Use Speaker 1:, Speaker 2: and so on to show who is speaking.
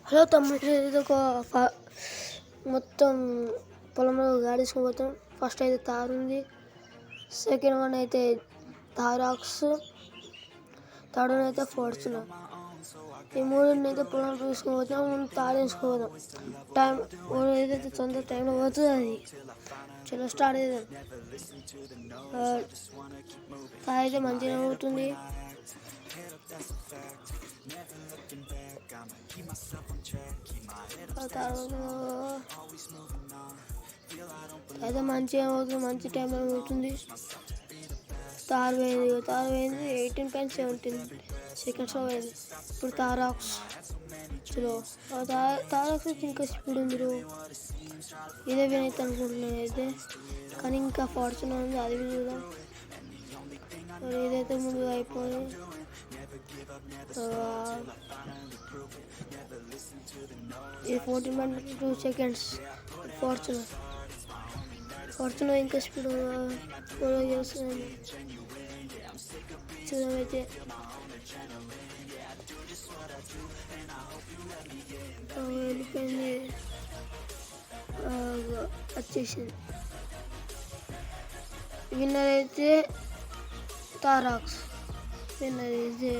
Speaker 1: Hello తమ్ముడు, ఇది ఒక మొత్తం పొలంలో గాడేసుకొని పోతాం. ఫస్ట్ అయితే తారు ఉంది, సెకండ్ వన్ అయితే తారాక్స్, థర్డ్ వన్ అయితే ఫార్చునర్. ఈ మూడుని అయితే పొలం తీసుకొని పోతాం. ముందు తారు వేసుకొని పోతాం. టైం ఏదైతే తొందర టైంలో పోతుంది అది చలో స్టార్ట్ చేద్దాం. తారు అయితే మంచిగా అవుతుంది. అయితే మంచిగా అవుతుంది, మంచి టైం అవుతుంది. తారు పోయింది 18.17 సెకండ్స్లో పోయింది. ఇప్పుడు తారాక్స్ చలో తారాక్స్ ఇంకా స్పీడ్ ఉంది. ఇదే వినైతే అనుకుంటున్నాను అయితే, కానీ ఇంకా ఫార్చునర్ ఉంది, అది చూద్దాం. ఏదైతే ముందుగా అయిపోయింది. ఇది 14.2 సెకండ్స్. ఫార్చునర్ ఇంకా స్పీడ్ ఫాలో చేస్తుంది. చూద్దామైతే వెళ్ళిపోయింది, వచ్చేసింది. విన్నర్ అయితే తారాక్స్. విన్నర్ అయితే